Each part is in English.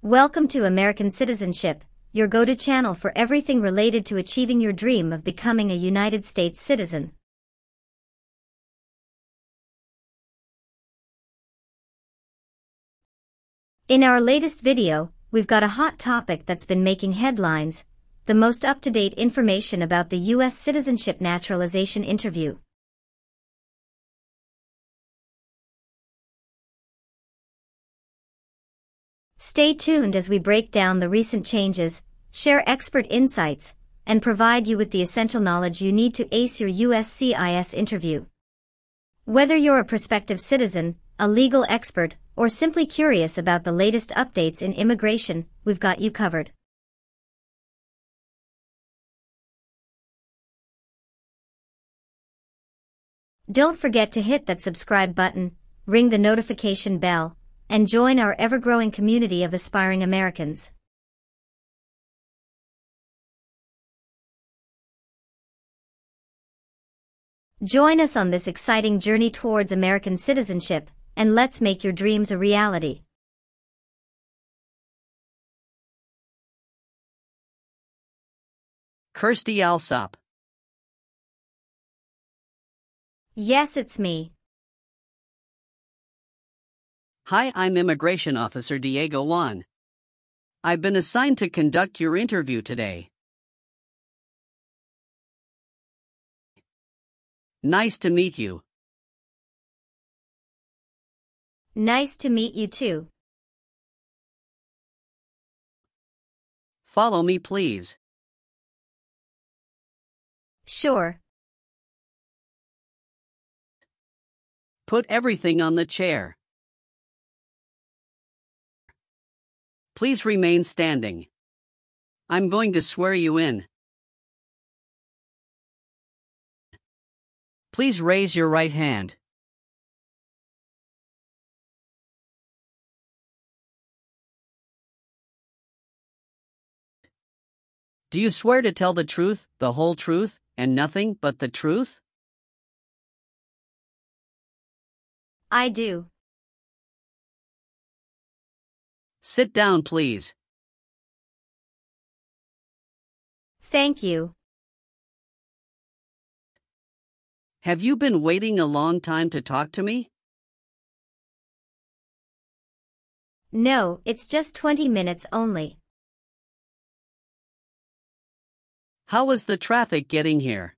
Welcome to American Citizenship, your go-to channel for everything related to achieving your dream of becoming a United States citizen. In our latest video, we've got a hot topic that's been making headlines: the most up-to-date information about the US Citizenship Naturalization interview. Stay tuned as we break down the recent changes, share expert insights, and provide you with the essential knowledge you need to ace your USCIS interview. Whether you're a prospective citizen, a legal expert, or simply curious about the latest updates in immigration, we've got you covered. Don't forget to hit that subscribe button, ring the notification bell, and join our ever-growing community of aspiring Americans. Join us on this exciting journey towards American citizenship, and let's make your dreams a reality. Kirsty Alsop. Yes, it's me. Hi, I'm Immigration Officer Diego Juan. I've been assigned to conduct your interview today. Nice to meet you. Nice to meet you too. Follow me, please. Sure. Put everything on the chair. Please remain standing. I'm going to swear you in. Please raise your right hand. Do you swear to tell the truth, the whole truth, and nothing but the truth? I do. Sit down, please. Thank you. Have you been waiting a long time to talk to me? No, it's just 20 minutes only. How was the traffic getting here?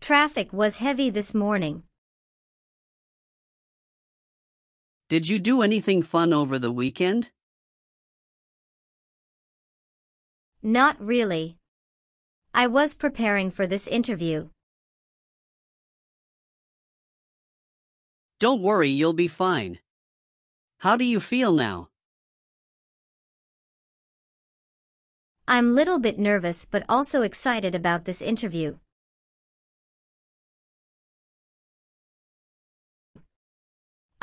Traffic was heavy this morning. Did you do anything fun over the weekend? Not really. I was preparing for this interview. Don't worry, you'll be fine. How do you feel now? I'm a little bit nervous but also excited about this interview.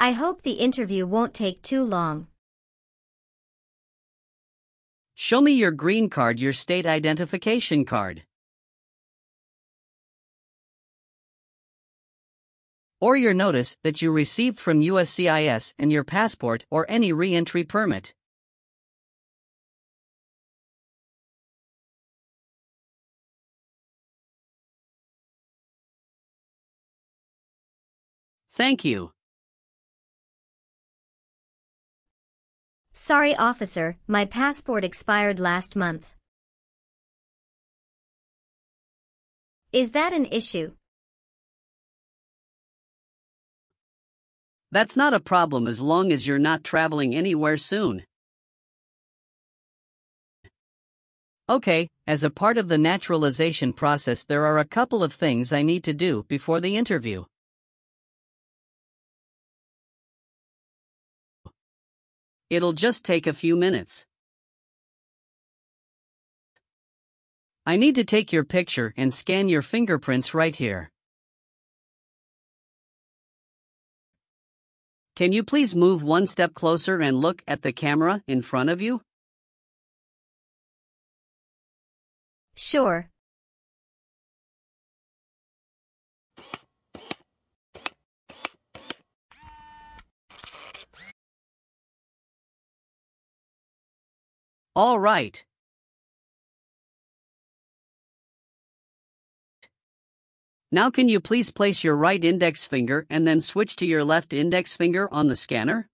I hope the interview won't take too long. Show me your green card, your state identification card. Or your notice that you received from USCIS and your passport or any re-entry permit. Thank you. Sorry, officer, my passport expired last month. Is that an issue? That's not a problem as long as you're not traveling anywhere soon. Okay, as a part of the naturalization process, there are a couple of things I need to do before the interview. It'll just take a few minutes. I need to take your picture and scan your fingerprints right here. Can you please move one step closer and look at the camera in front of you? Sure. All right. Now can you please place your right index finger and then switch to your left index finger on the scanner?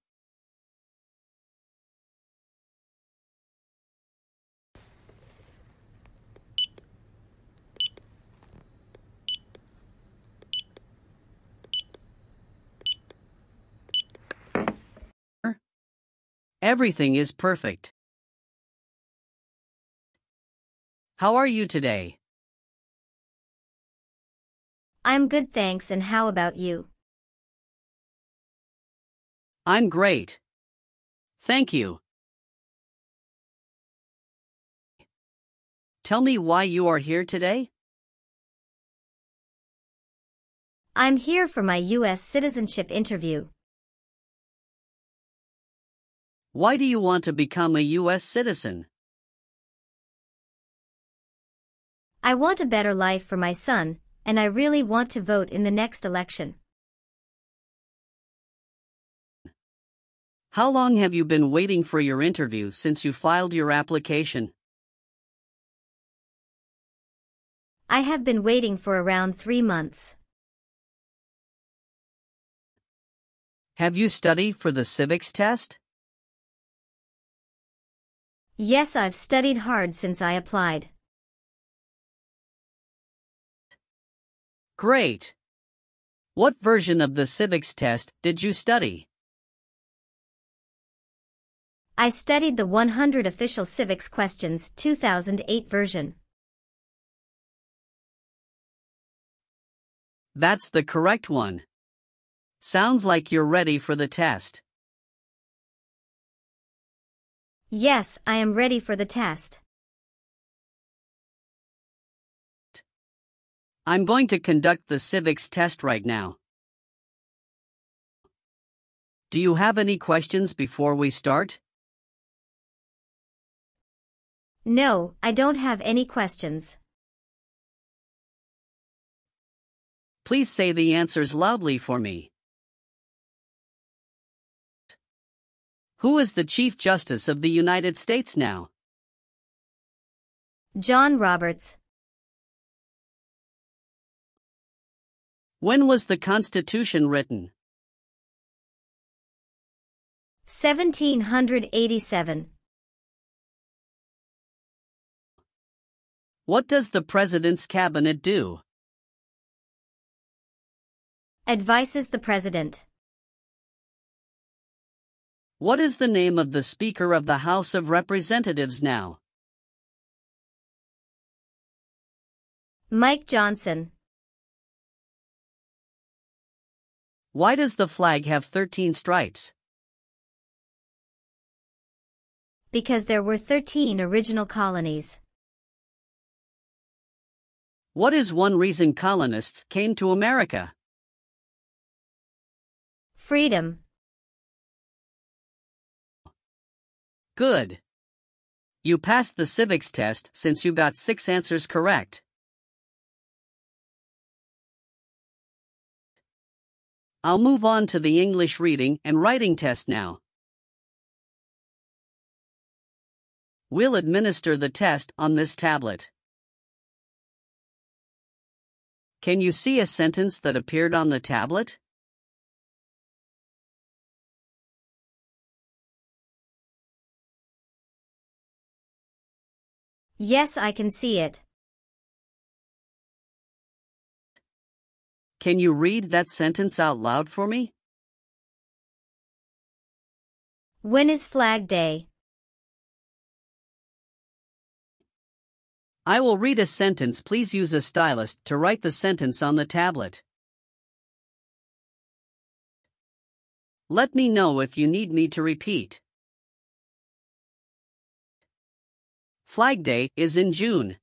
Everything is perfect. How are you today? I'm good, thanks, and how about you? I'm great. Thank you. Tell me why you are here today? I'm here for my US citizenship interview. Why do you want to become a US citizen? I want a better life for my son, and I really want to vote in the next election. How long have you been waiting for your interview since you filed your application? I have been waiting for around 3 months. Have you studied for the civics test? Yes, I've studied hard since I applied. Great. What version of the civics test did you study? I studied the 100 Official Civics Questions 2008 version. That's the correct one. Sounds like you're ready for the test. Yes, I am ready for the test. I'm going to conduct the civics test right now. Do you have any questions before we start? No, I don't have any questions. Please say the answers loudly for me. Who is the Chief Justice of the United States now? John Roberts. When was the Constitution written? 1787. What does the President's cabinet do? Advises the President. What is the name of the Speaker of the House of Representatives now? Mike Johnson. Why does the flag have 13 stripes? Because there were 13 original colonies. What is one reason colonists came to America? Freedom. Good. You passed the civics test since you got 6 answers correct. I'll move on to the English reading and writing test now. We'll administer the test on this tablet. Can you see a sentence that appeared on the tablet? Yes, I can see it. Can you read that sentence out loud for me? When is Flag Day? I will read a sentence. Please use a stylus to write the sentence on the tablet. Let me know if you need me to repeat. Flag Day is in June.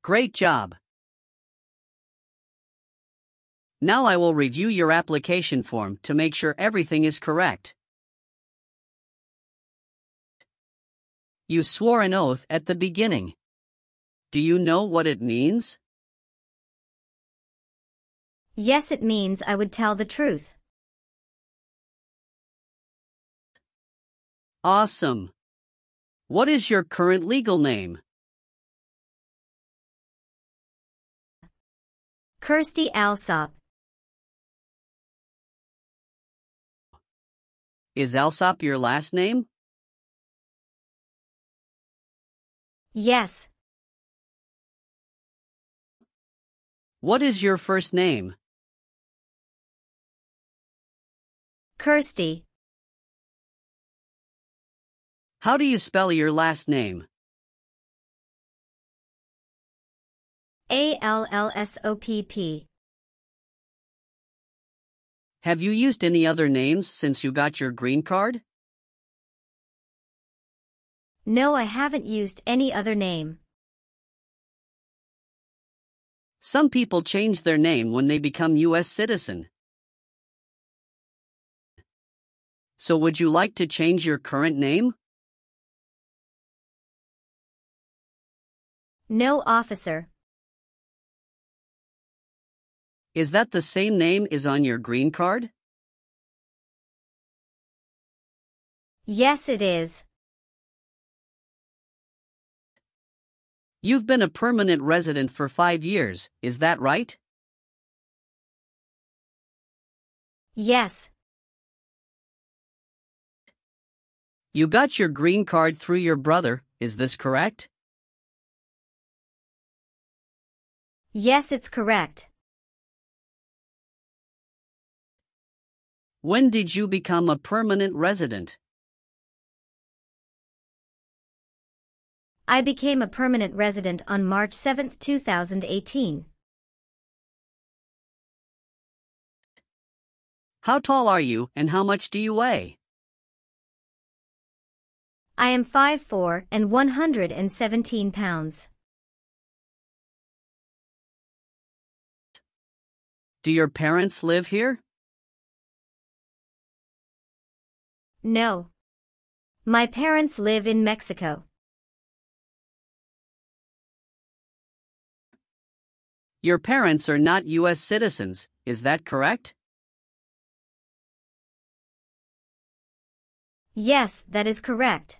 Great job. Now I will review your application form to make sure everything is correct. You swore an oath at the beginning. Do you know what it means? Yes, it means I would tell the truth. Awesome. What is your current legal name? Kirsty Alsop. Is Alsop your last name? Yes. What is your first name? Kirsty. How do you spell your last name? Allsopp. Have you used any other names since you got your green card? No, I haven't used any other name. Some people change their name when they become US citizen. So would you like to change your current name? No, officer. Is that the same name as on your green card? Yes, it is. You've been a permanent resident for 5 years, is that right? Yes. You got your green card through your brother, is this correct? Yes, it's correct. When did you become a permanent resident? I became a permanent resident on March 7, 2018. How tall are you and how much do you weigh? I am 5'4" and 117 pounds. Do your parents live here? No. My parents live in Mexico. Your parents are not US citizens, is that correct? Yes, that is correct.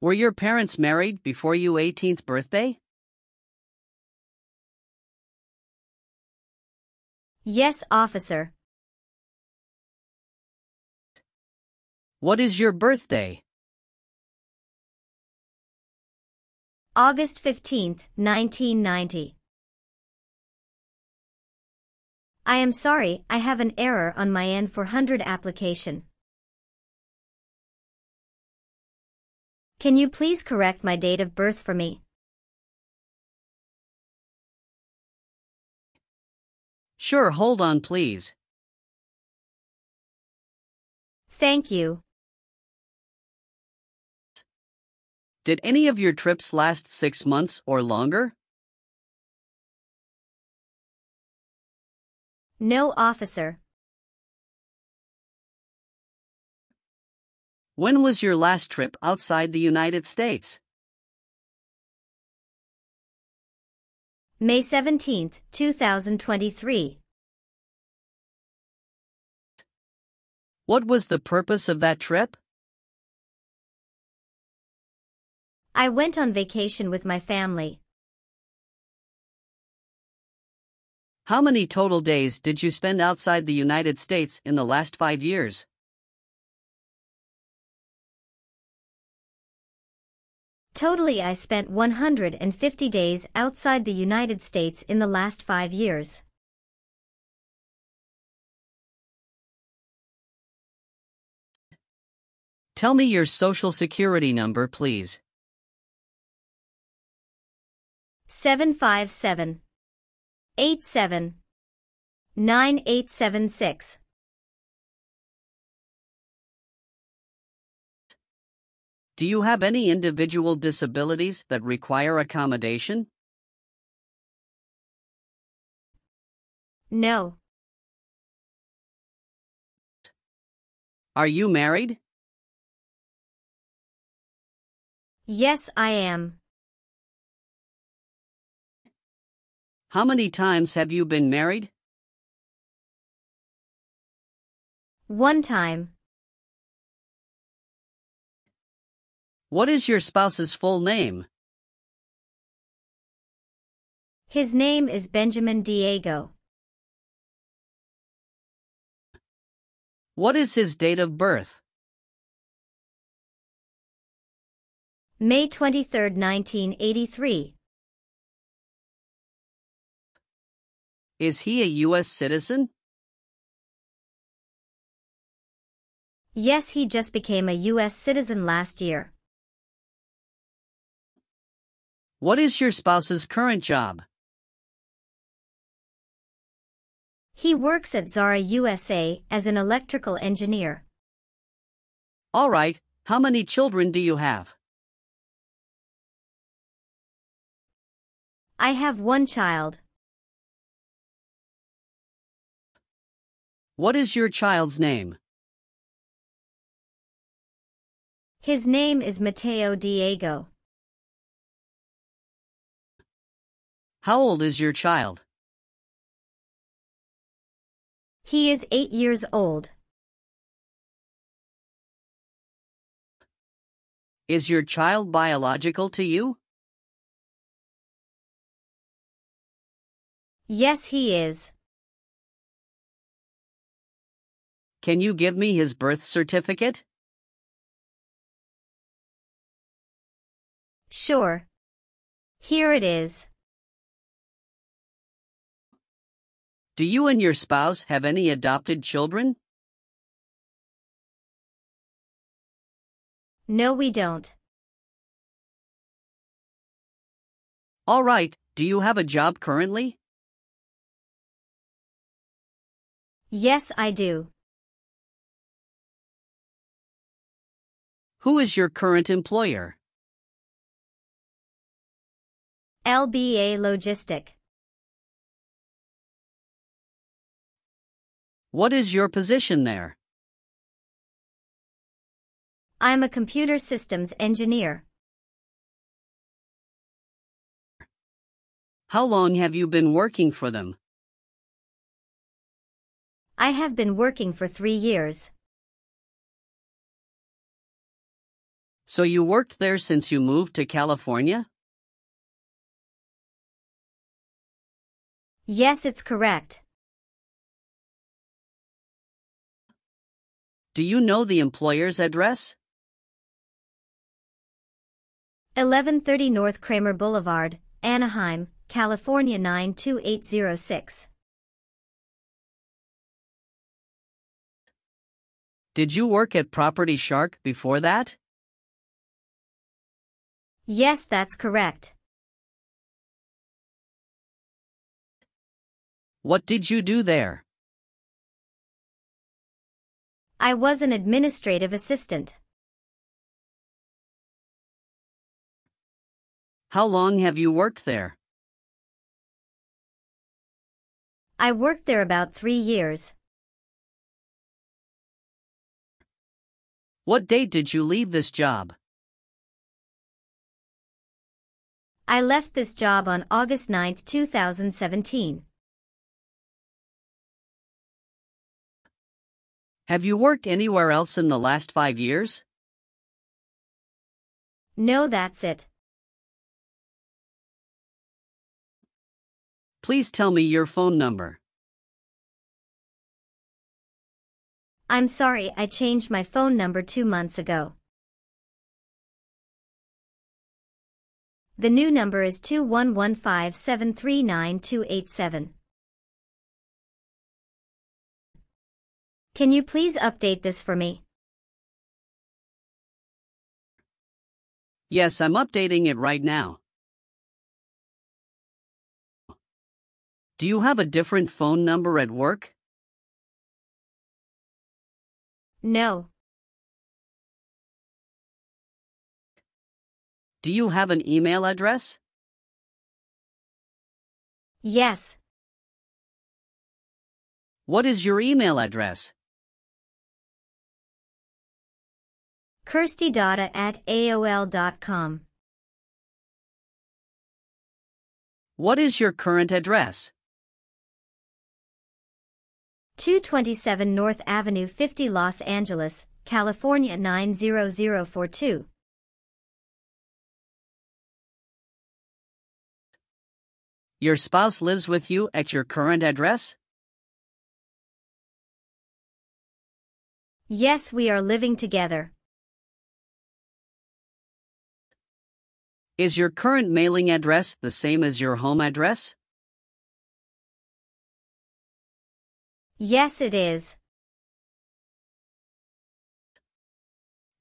Were your parents married before your 18th birthday? Yes, officer. What is your birthday? August 15, 1990. I am sorry, I have an error on my N-400 application. Can you please correct my date of birth for me? Sure, hold on please. Thank you. Did any of your trips last 6 months or longer? No, officer. When was your last trip outside the United States? May 17, 2023. What was the purpose of that trip? I went on vacation with my family. How many total days did you spend outside the United States in the last 5 years? Totally, I spent 150 days outside the United States in the last 5 years. Tell me your social security number, please. 757-87-9876. Do you have any individual disabilities that require accommodation? No. Are you married? Yes, I am. How many times have you been married? 1 time. What is your spouse's full name? His name is Benjamin Diego. What is his date of birth? May 23, 1983. Is he a US citizen? Yes, he just became a US citizen last year. What is your spouse's current job? He works at Zara USA as an electrical engineer. All right, how many children do you have? I have 1 child. What is your child's name? His name is Mateo Diego. How old is your child? He is 8 years old. Is your child biological to you? Yes, he is. Can you give me his birth certificate? Sure. Here it is. Do you and your spouse have any adopted children? No, we don't. All right, do you have a job currently? Yes, I do. Who is your current employer? LBA Logistic. What is your position there? I'm a computer systems engineer. How long have you been working for them? I have been working for 3 years. So you worked there since you moved to California? Yes, it's correct. Do you know the employer's address? 1130 North Kramer Boulevard, Anaheim, California 92806. Did you work at Property Shark before that? Yes, that's correct. What did you do there? I was an administrative assistant. How long have you worked there? I worked there about 3 years. What date did you leave this job? I left this job on August 9, 2017. Have you worked anywhere else in the last 5 years? No, that's it. Please tell me your phone number. I'm sorry, I changed my phone number 2 months ago. The new number is 2115739287. Can you please update this for me? Yes, I'm updating it right now. Do you have a different phone number at work? No. Do you have an email address? Yes. What is your email address? kirstydata@aol.com. What is your current address? 227 North Avenue 50 Los Angeles, California 90042. Your spouse lives with you at your current address? Yes, we are living together. Is your current mailing address the same as your home address? Yes, it is.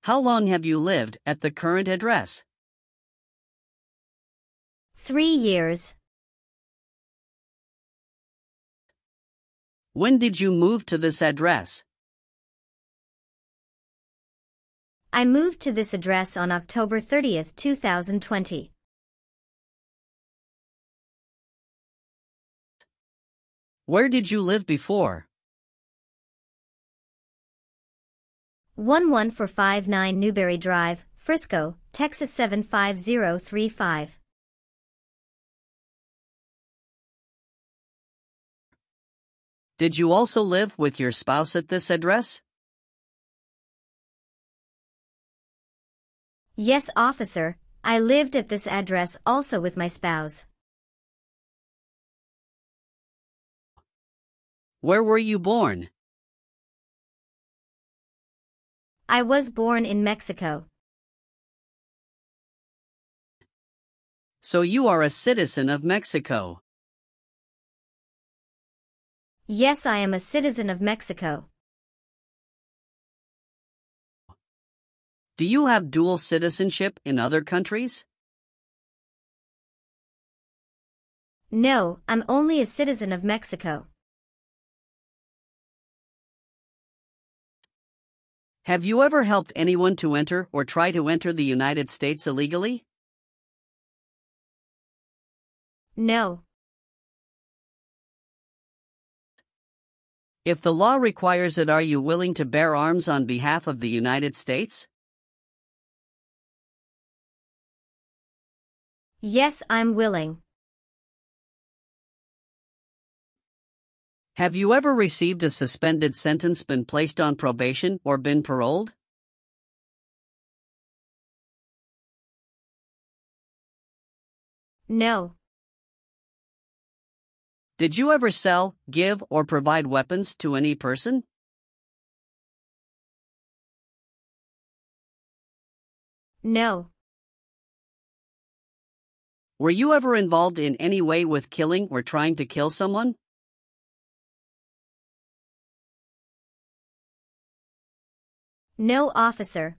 How long have you lived at the current address? 3 years. When did you move to this address? I moved to this address on October 30th, 2020. Where did you live before? 11459 Newberry Drive, Frisco, Texas 75035. Did you also live with your spouse at this address? Yes, officer, I lived at this address also with my spouse. Where were you born? I was born in Mexico. So you are a citizen of Mexico. Yes, I am a citizen of Mexico. Do you have dual citizenship in other countries? No, I'm only a citizen of Mexico. Have you ever helped anyone to enter or try to enter the United States illegally? No. If the law requires it, are you willing to bear arms on behalf of the United States? Yes, I'm willing. Have you ever received a suspended sentence, been placed on probation, or been paroled? No. Did you ever sell, give, or provide weapons to any person? No. Were you ever involved in any way with killing or trying to kill someone? No, officer.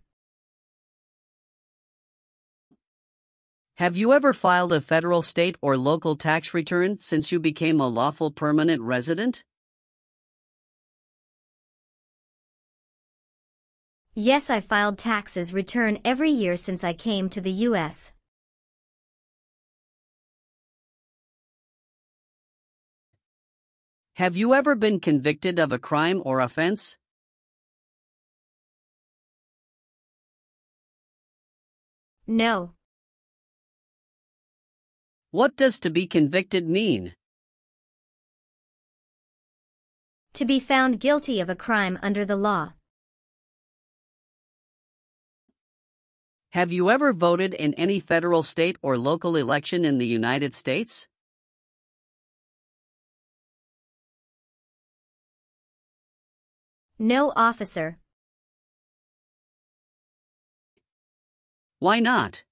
Have you ever filed a federal, state, or local tax return since you became a lawful permanent resident? Yes, I filed taxes return every year since I came to the U.S. Have you ever been convicted of a crime or offense? No. What does to be convicted mean? To be found guilty of a crime under the law. Have you ever voted in any federal, state, or local election in the United States? No, officer. Why not?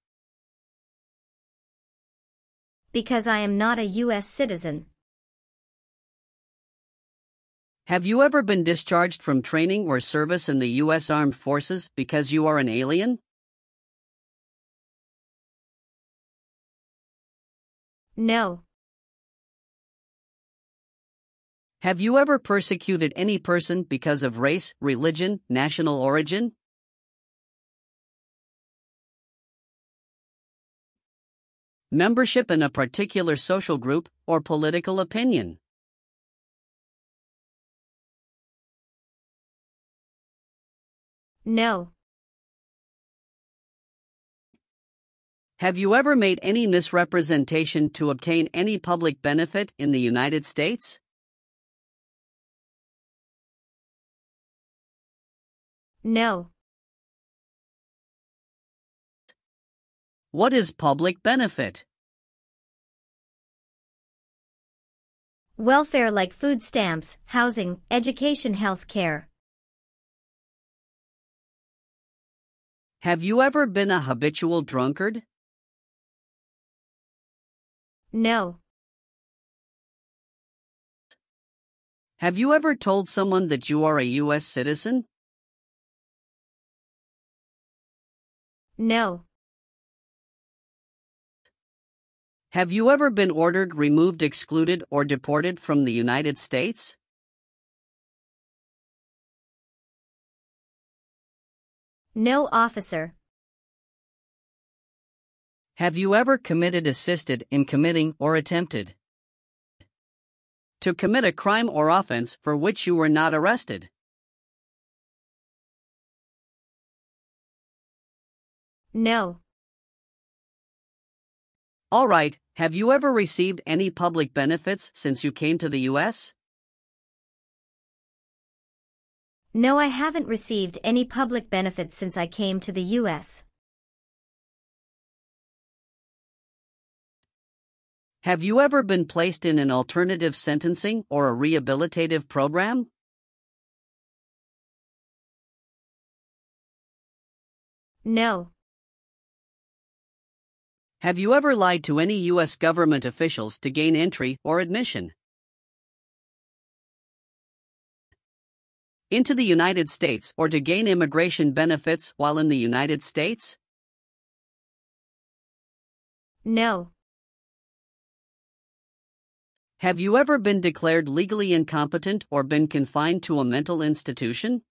Because I am not a U.S. citizen. Have you ever been discharged from training or service in the U.S. Armed Forces because you are an alien? No. Have you ever persecuted any person because of race, religion, national origin? Membership in a particular social group, or political opinion? No. Have you ever made any misrepresentation to obtain any public benefit in the United States? No. What is public benefit? Welfare like food stamps, housing, education, health care. Have you ever been a habitual drunkard? No. Have you ever told someone that you are a US citizen? No. Have you ever been ordered, removed, excluded, or deported from the United States? No, officer. Have you ever committed, assisted in committing, or attempted to commit a crime or offense for which you were not arrested? No. All right, have you ever received any public benefits since you came to the US? No, I haven't received any public benefits since I came to the US. Have you ever been placed in an alternative sentencing or a rehabilitative program? No. Have you ever lied to any U.S. government officials to gain entry or admission into the United States or to gain immigration benefits while in the United States? No. Have you ever been declared legally incompetent or been confined to a mental institution?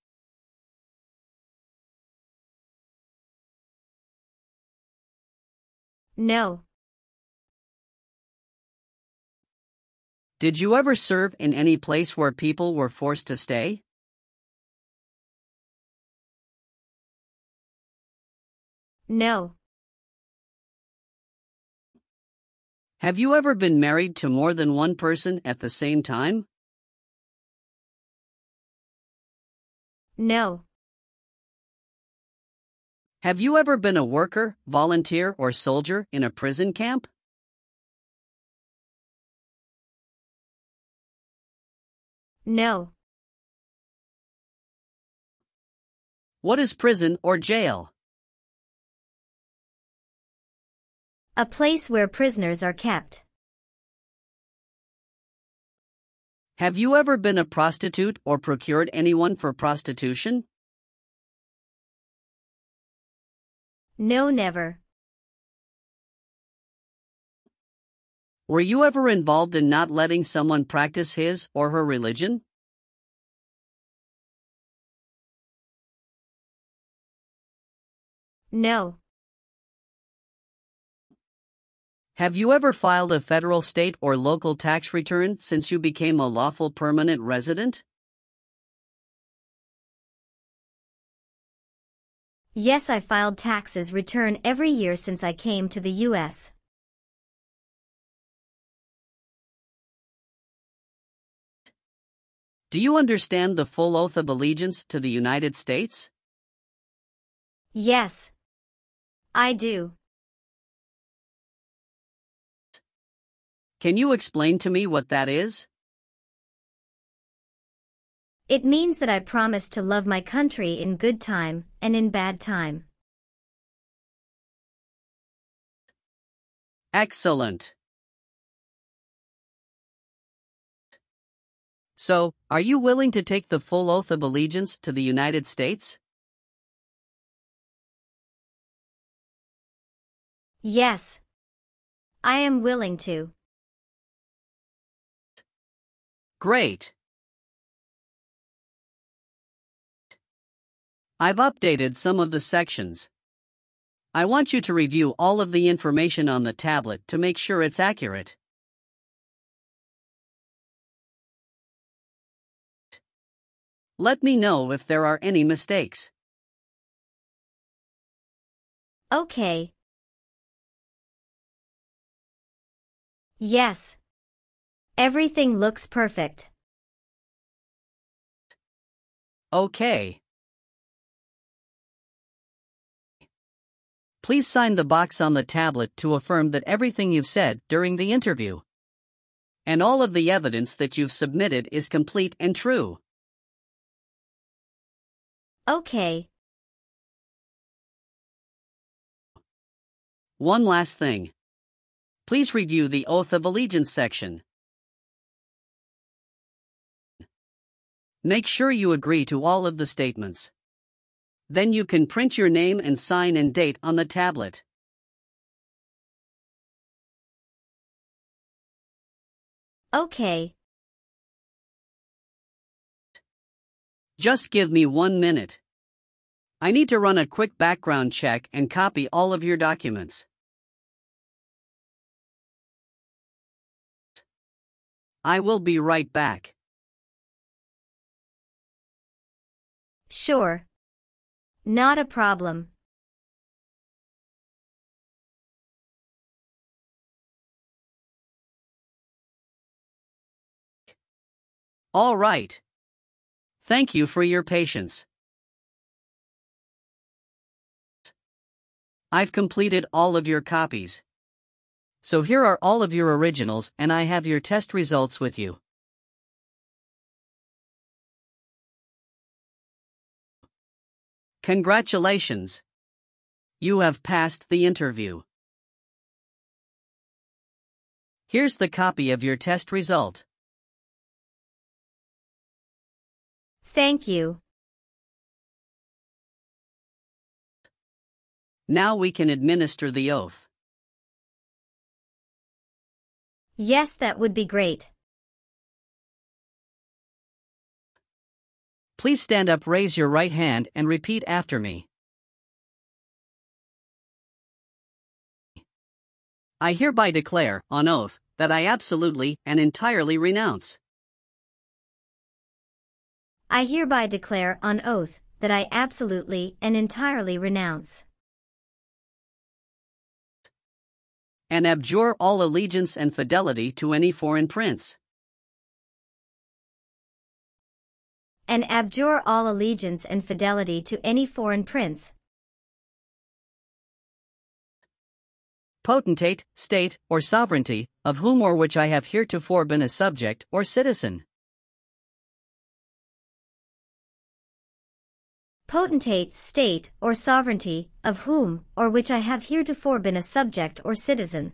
No. Did you ever serve in any place where people were forced to stay? No. Have you ever been married to more than one person at the same time? No. Have you ever been a worker, volunteer, or soldier in a prison camp? No. What is prison or jail? A place where prisoners are kept. Have you ever been a prostitute or procured anyone for prostitution? No, never. Were you ever involved in not letting someone practice his or her religion? No. Have you ever filed a federal, state, or local tax return since you became a lawful permanent resident? Yes, I filed taxes return every year since I came to the US. Do you understand the full oath of allegiance to the United States? Yes. I do. Can you explain to me what that is? It means that I promise to love my country in good time and in bad time. Excellent. So, are you willing to take the full oath of allegiance to the United States? Yes. I am willing to. Great. I've updated some of the sections. I want you to review all of the information on the tablet to make sure it's accurate. Let me know if there are any mistakes. Okay. Yes. Everything looks perfect. Okay. Please sign the box on the tablet to affirm that everything you've said during the interview and all of the evidence that you've submitted is complete and true. Okay. One last thing. Please review the Oath of Allegiance section. Make sure you agree to all of the statements. Then you can print your name and sign and date on the tablet. Okay. Just give me 1 minute. I need to run a quick background check and copy all of your documents. I will be right back. Sure. Not a problem. All right. Thank you for your patience. I've completed all of your copies. So here are all of your originals, and I have your test results with you. Congratulations! You have passed the interview. Here's the copy of your test result. Thank you. Now we can administer the oath. Yes, that would be great. Please stand up, raise your right hand, and repeat after me. I hereby declare, on oath, that I absolutely and entirely renounce. I hereby declare on oath that I absolutely and entirely renounce And abjure all allegiance and fidelity to any foreign prince. and abjure all allegiance and fidelity to any foreign prince, Potentate, state, or sovereignty, of whom or which I have heretofore been a subject or citizen. potentate, state, or sovereignty, of whom or which I have heretofore been a subject or citizen,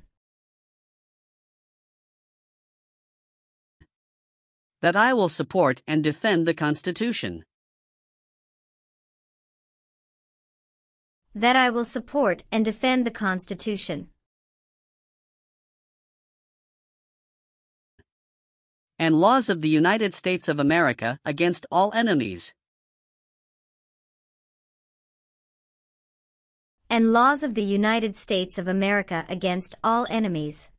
That I will support and defend the Constitution. that I will support and defend the Constitution And laws of the United States of America against all enemies. and laws of the United States of America against all enemies,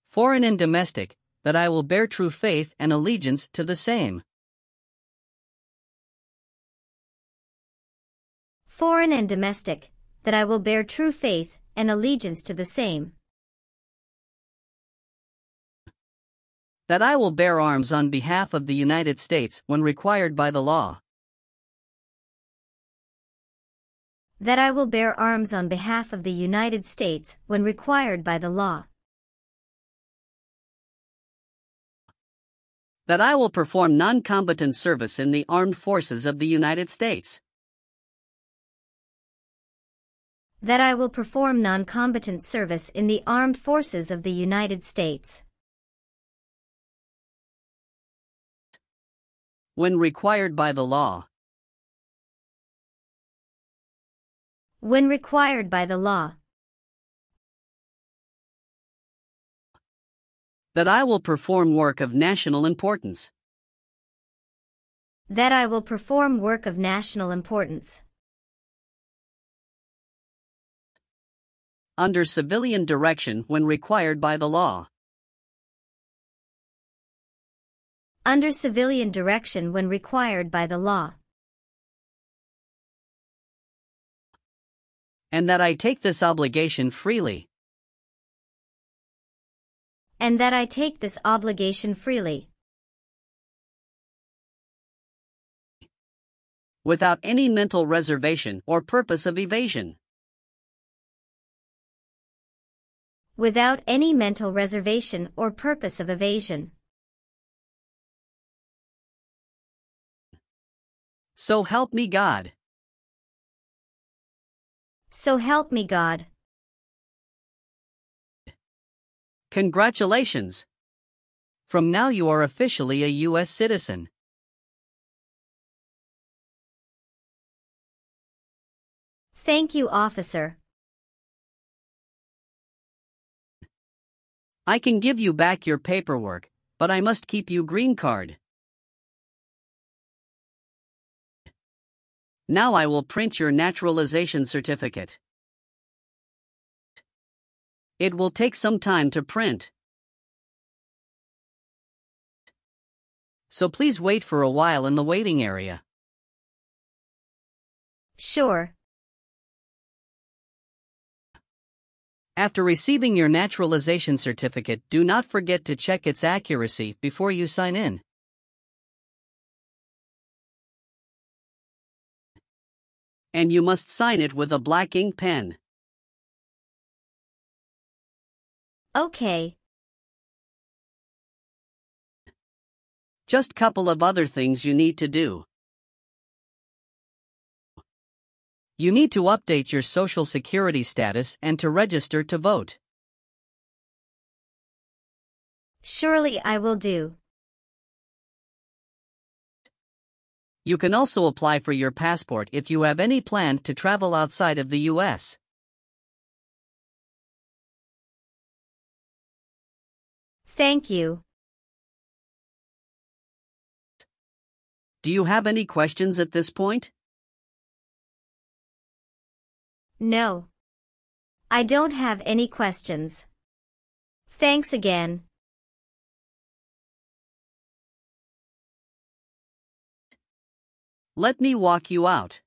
Foreign and domestic, that I will bear true faith and allegiance to the same. foreign and domestic, that I will bear true faith and allegiance to the same, That I will bear arms on behalf of the United States when required by the law. that I will bear arms on behalf of the United States when required by the law, That I will perform non-combatant service in the armed forces of the United States. that I will perform non-combatant service in the armed forces of the United States, When required by the law. when required by the law, That I will perform work of national importance. that I will perform work of national importance, Under civilian direction when required by the law. under civilian direction when required by the law, And that I take this obligation freely. And that I take this obligation freely. Without any mental reservation or purpose of evasion. Without any mental reservation or purpose of evasion. So help me God. So help me God. Congratulations! From now you are officially a US citizen. Thank you, officer. I can give you back your paperwork, but I must keep you green card. Now I will print your naturalization certificate. It will take some time to print. So please wait for a while in the waiting area. Sure. After receiving your naturalization certificate, do not forget to check its accuracy before you sign in. And you must sign it with a black ink pen. Okay. Just couple of other things you need to do. You need to update your social security status and to register to vote. Surely I will do. You can also apply for your passport if you have any plan to travel outside of the US. Thank you. Do you have any questions at this point? No. I don't have any questions. Thanks again. Let me walk you out.